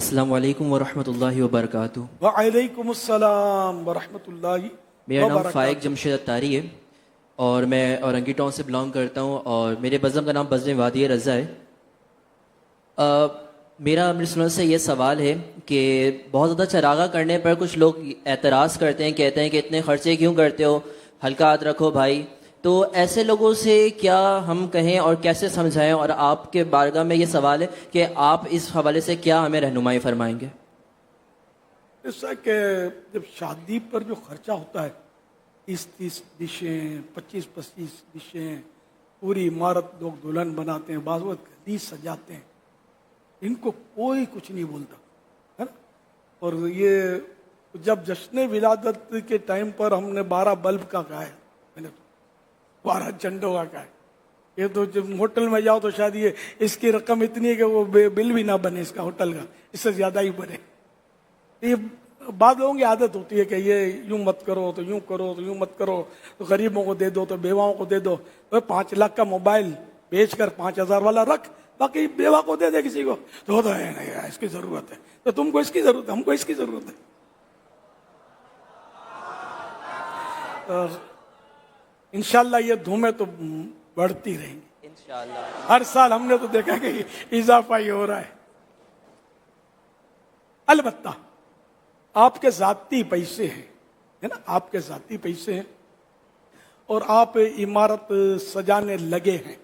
السلام علیکم ورحمۃ اللہ وبرکاتہ۔ وعلیکم السلام ورحمۃ اللہ میرا نام وبرکاتہ۔ فائق جمشید اتاری ہے اور میں اورنگی ٹاؤن سے بلانگ کرتا ہوں اور میرے بزم کا نام بزم وادی رضا ہے۔ میرا امیر سنت سے یہ سوال ہے کہ بہت زیادہ چراغا کرنے پر کچھ لوگ اعتراض کرتے ہیں، کہتے ہیں کہ اتنے خرچے کیوں کرتے ہو، ہلکا ہاتھ رکھو بھائی۔ تو ایسے لوگوں سے کیا ہم کہیں اور کیسے سمجھائیں، اور آپ کے بارگاہ میں یہ سوال ہے کہ آپ اس حوالے سے کیا ہمیں رہنمائی فرمائیں گے؟ ایسا کہ جب شادی پر جو خرچہ ہوتا ہے 30 ڈشیں، 25 ڈشیں، پوری عمارت لوگ دلہن بناتے ہیں، بعض وقت گدی سجاتے ہیں، ان کو کوئی کچھ نہیں بولتا ہے نا۔ اور یہ جب جشن ولادت کے ٹائم پر ہم نے 12 بلب کا کہا ہے، میں نے 12 جھنڈوں کا کہا ہے۔ یہ تو جب ہوٹل میں جاؤ تو شاید یہ اس کی رقم اتنی ہے کہ وہ بل بھی نہ بنے اس کا ہوٹل کا، اس سے زیادہ ہی بنے۔ یہ بعض لوگوں کی عادت ہوتی ہے کہ یہ یوں مت کرو تو یوں کرو تو یوں مت کرو، تو غریبوں کو دے دو تو بیواؤں کو دے دو۔ 5 لاکھ کا موبائل بیچ کر 5,000 والا رکھ، باقی بیوہ کو دے دے کسی کو، تو ہوتا ہے نہیں اس کی ضرورت ہے، تو تم کو اس کی ضرورت ہے، ہم کو اس کی ضرورت ہے۔ انشاءاللہ یہ دھومیں تو بڑھتی رہیں گی انشاءاللہ۔ ہر سال۔ ہم نے تو دیکھا کہ اضافہ ہی ہو رہا ہے۔ البتہ آپ کے ذاتی پیسے ہیں، ہے نا، آپ کے ذاتی پیسے ہیں اور آپ عمارت سجانے لگے ہیں۔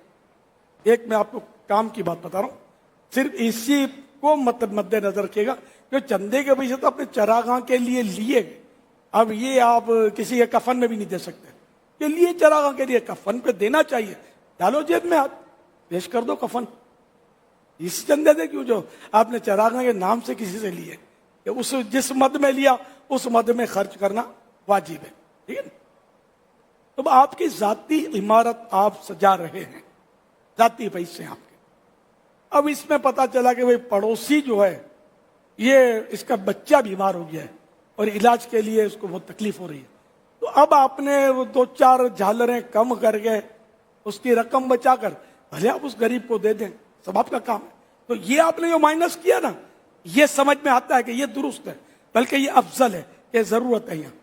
ایک میں آپ کو کام کی بات بتا رہا ہوں، صرف اسی کو مد نظر رکھیے گا کہ چندے کے پیسے تو اپنے چراغاں کے لیے لیے گئے، اب یہ آپ کسی کے کفن میں بھی نہیں دے سکتے کہ لیے چراغاں کے لیے، کفن پہ دینا چاہیے، ڈالو جیب میں ہاتھ، پیش کر دو کفن۔ اس چندے سے کیوں جو آپ نے چراغاں کے نام سے کسی سے لیے، کہ اس جس مد میں لیا اس مد میں خرچ کرنا واجب ہے، ٹھیک ہے نا۔ تو آپ کی ذاتی عمارت آپ سجا رہے ہیں، ذاتی پیسے ہیں آپ کے۔ اب اس میں پتا چلا کہ بھئی پڑوسی جو ہے یہ اس کا بچہ بیمار ہو گیا ہے اور علاج کے لیے اس کو بہت تکلیف ہو رہی ہے، تو اب آپ نے 2-4 جھالریں کم کر کے اس کی رقم بچا کر بھلے آپ اس غریب کو دے دیں، سب آپ کا کام ہے۔ تو یہ آپ نے جو مائنس کیا نا، یہ سمجھ میں آتا ہے کہ یہ درست ہے، بلکہ یہ افضل ہے، کہ ضرورت ہے یہاں۔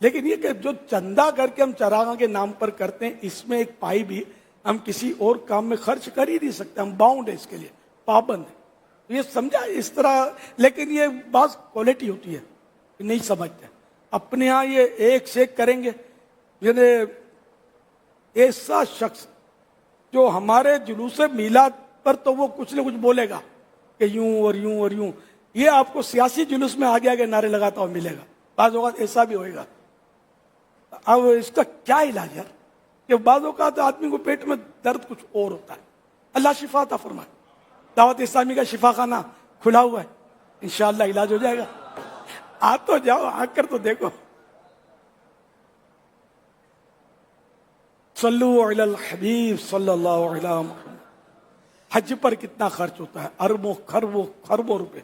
لیکن یہ کہ جو چندہ کر کے ہم چراغاں کے نام پر کرتے ہیں، اس میں ایک پائی بھی ہم کسی اور کام میں خرچ کر ہی نہیں سکتے، ہم باؤنڈ ہے اس کے لیے، پابند ہے۔ یہ سمجھا اس طرح، لیکن یہ بعض کوالٹی ہوتی ہے نہیں سمجھتے، اپنے ہاں یہ ایک سے ایک کریں گے۔ یعنی ایسا شخص جو ہمارے جلوس میلاد پر تو وہ کچھ نہ کچھ بولے گا کہ یوں اور یوں اور یوں، یہ آپ کو سیاسی جلوس میں آگے آگے نعرے لگاتا ہوا ملے گا، بعض اوقات ایسا بھی ہوئے گا۔ اب اس کا کیا علاج ہے کہ بعض اوقات آدمی کو پیٹ میں درد کچھ اور ہوتا ہے، اللہ شفا عطا فرمائے۔ دعوت اسلامی کا شفا خانہ کھلا ہوا ہے، انشاءاللہ علاج ہو جائے گا۔ آ تو جاؤ، آ کر تو دیکھو۔ صلو علی الحبیب صلی اللہ علیہ وسلم۔ حج پر کتنا خرچ ہوتا ہے، اربوں خربوں روپے۔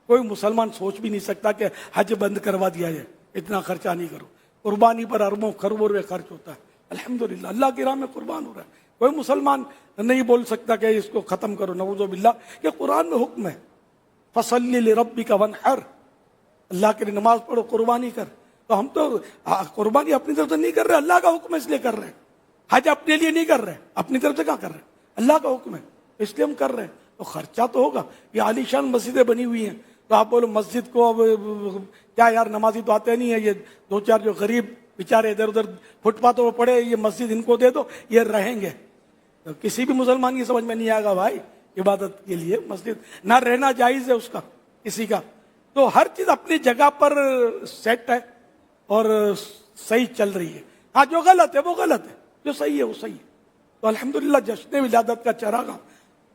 کوئی مسلمان سوچ بھی نہیں سکتا کہ حج بند کروا دیا جائے، اتنا خرچہ نہیں کرو۔ قربانی پر اربوں خربوں روپے خرچ ہوتا ہے، الحمدللہ اللہ کی راہ میں قربان ہو رہا ہے۔ کوئی مسلمان نہیں بول سکتا کہ اس کو ختم کرو، نعوذ باللہ، کہ قرآن میں حکم ہے فَصَلِّ لِرَبِّكَ وَانْحَرْ، اللہ کے لیے نماز پڑھو، قربانی کر۔ تو ہم تو قربانی اپنی طرف سے نہیں کر رہے، اللہ کا حکم ہے اس لیے کر رہے ہیں۔ حج اپنے لیے نہیں کر رہے، اپنی طرف سے کیا کر رہے ہیں، اللہ کا حکم ہے اس لیے ہم کر رہے ہیں۔ تو خرچہ تو ہوگا۔ یہ عالی شان مسجدیں بنی ہوئی ہیں، تو آپ بولو مسجد کو اب کیا یار نمازی تو آتے نہیں ہے، یہ 2-4 جو غریب بیچارے ادھر ادھر فٹ پاتھوں پہ پڑے، یہ مسجد ان کو دے دو، یہ رہیں گے۔ تو کسی بھی مسلمان کی سمجھ میں نہیں آئے گا بھائی، عبادت کے لیے مسجد نہ رہنا جائز ہے اس کا، کسی کا۔ تو ہر چیز اپنی جگہ پر سیٹ ہے اور صحیح چل رہی ہے۔ ہاں جو غلط ہے وہ غلط ہے، جو صحیح ہے وہ صحیح ہے۔ تو الحمدللہ جشن ولادت کا چراغاں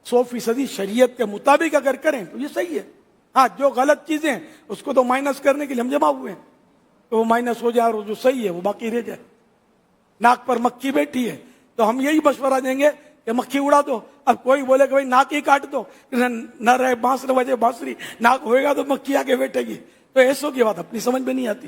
100% شریعت کے مطابق اگر کریں تو یہ صحیح ہے۔ ہاں جو غلط چیزیں ہیں اس کو تو مائنس کرنے کے لیے ہم جمع ہوئے ہیں، تو وہ مائنس ہو جائے اور جو صحیح ہے وہ باقی رہ جائے۔ ناک پر مکھی بیٹھی ہے تو ہم یہی مشورہ دیں گے کہ مکھی اڑا دو۔ اب کوئی بولے کہ بھائی ناک ہی کاٹ دو، نہ رہے بانس نہ بجے بانسری، ناک ہوئے گا تو مکھی آگے بیٹھے گی، تو ایسوں کی بات اپنی سمجھ میں نہیں آتی۔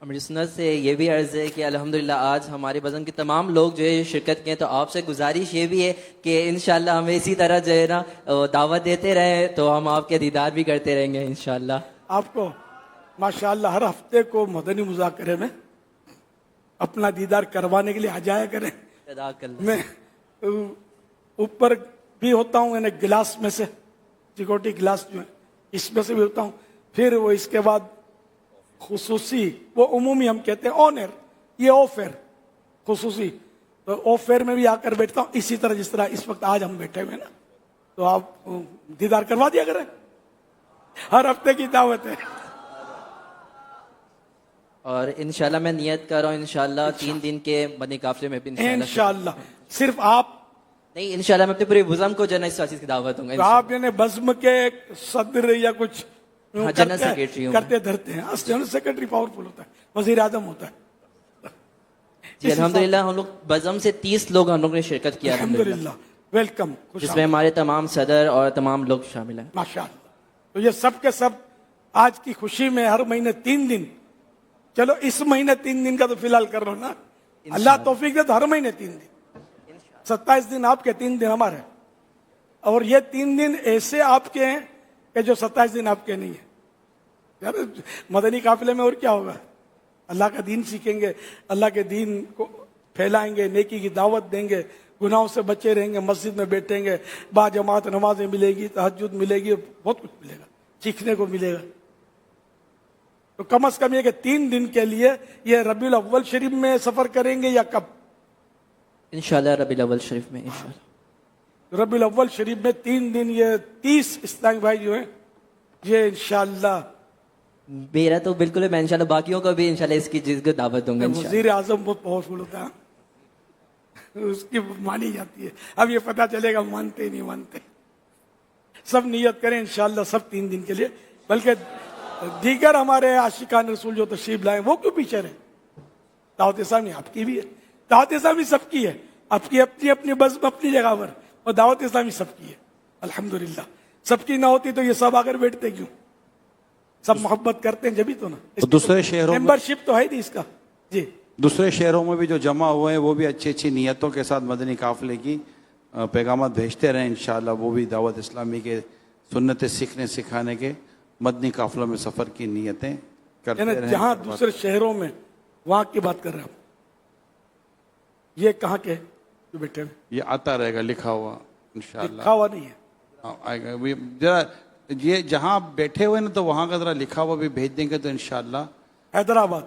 امیر سنت سے یہ بھی عرض ہے کہ الحمدللہ آج ہمارے بزم کے تمام لوگ جو ہے شرکت کیے، تو آپ سے گزارش یہ بھی ہے کہ انشاءاللہ ہمیں اسی طرح جو ہے نا دعوت دیتے رہیں، تو ہم آپ کے دیدار بھی کرتے رہیں گے انشاءاللہ. آپ کو ماشاءاللہ ہر ہفتے کو مدنی مذاکرے میں اپنا دیدار کروانے کے لیے آ جایا کریں. جزاک اللہ. میں اوپر بھی ہوتا ہوں، یعنی گلاس میں سے، سیکورٹی گلاس جو ہے اس میں سے بھی ہوتا ہوں. پھر وہ اس کے بعد خصوصی، وہ عمومی ہم کہتے ہیں آن ایئر، یہ آف ایئر خصوصی، تو آف ایئر میں بھی آ کر بیٹھتا ہوں اسی طرح جس طرح اس وقت آج ہم بیٹھے ہوئے نا. تو آپ دیدار کروا دیا کریں، ہر ہفتے کی دعوت ہے. اور انشاءاللہ میں نیت کر رہا ہوں انشاءاللہ 3 دن کے مدنی قافلے میں بھی انشاءاللہ صرف آپ نہیں، انشاءاللہ میں اپنے پورے بزم کو جو ہے نا اس چیز کی دعوت دوں گا. آپ یعنی بزم کے صدر یا کچھ ہاں، جنرل سیکریٹری ہوں. کرتے دھرتے ہیں. جنرل سیکریٹری پاورفل ہوتا ہے، وزیر اعظم ہوتا ہے. جی الحمدللہ ہم لوگ بزم سے 30 لوگ ہم لوگ نے شرکت کیا الحمدللہ. ویلکم، جس میں ہمارے تمام صدر اور تمام لوگ شامل ہیں. ماشاءاللہ. تو یہ سب کے سب آج کی خوشی میں ہر مہینے 3 دن، چلو اس مہینے 3 دن کا تو فی الحال کر رہا ہوں نا، اللہ توفیق دے تو ہر مہینے 3 دن، 27 دن آپ کے 3 دن ہمارے، اور یہ 3 دن ایسے آپ کے ہیں کہ جو 27 دن آپ کے نہیں ہیں. یار مدنی قافلے میں اور کیا ہوگا، اللہ کا دین سیکھیں گے، اللہ کے دین کو پھیلائیں گے، نیکی کی دعوت دیں گے، گناہوں سے بچے رہیں گے، مسجد میں بیٹھیں گے، با جماعت نمازیں ملے گی، تہجد ملے گی، بہت کچھ ملے گا، سیکھنے کو ملے گا. تو کم از کم یہ کہ 3 دن کے لیے یہ ربیع الاول شریف میں سفر کریں گے یا کب؟ انشاءاللہ ربیع الاول شریف میں انشاءاللہ. ربیع الاول شریف میں 3 دن، یہ 30 اسلامی بھائی جو ہیں یہ انشاءاللہ میرا تو بالکل ہے، میں انشاءاللہ باقیوں کو بھی انشاءاللہ اس کی چیز کو دعوت دوں گا انشاءاللہ. وزیر اعظم بہت پاورفل ہوتا ہے، اس کی مانی جاتی ہے. اب یہ پتہ چلے گا مانتے نہیں مانتے. سب نیت کریں انشاءاللہ سب 3 دن کے لیے. بلکہ دیگر ہمارے عاشقان رسول جو تشریف لائے وہ کیوں پیچھے رہے؟ دعوت اسلامی آپ کی بھی ہے، دعوت اسلامی سب کی ہے، آپ کی اپنی اپنی بزم اپنی جگہ پر، اور دعوت اسلامی سب کی ہے الحمدللہ. سب کی نہ ہوتی تو یہ سب آگر بیٹھتے کیوں؟ سب محبت کرتے ہیں جبھی تو نا. دوسرے شہروں میں ممبرشپ تو ہے نہیں اس کا. جی دوسرے شہروں میں بھی جو جمع ہوئے ہیں وہ بھی اچھی اچھی نیتوں کے ساتھ مدنی قافلے کی پیغامات بھیجتے رہیں انشاءاللہ. وہ بھی دعوت اسلامی کے سنتیں سیکھنے سکھانے کے مدنی قافلوں میں سفر کی نیتیں کرتے یعنی رہیں. جہاں دوسرے شہروں میں وہاں کی بات کر رہے ہیں. یہ کہاں کے جو بیٹھے ہوئے؟ یہ آتا رہے گا لکھا ہوا انشاءاللہ. لکھا ہوا نہیں ہے. آئے گا ذرا یہ جہاں بیٹھے ہوئے نا تو وہاں کا ذرا لکھا ہوا بھی بھیج دیں گے تو انشاءاللہ حیدرآباد،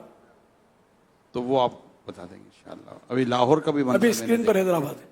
تو وہ آپ بتا دیں گے انشاءاللہ. ابھی لاہور کا بھی ابھی اسکرین پر حیدرآباد ہے.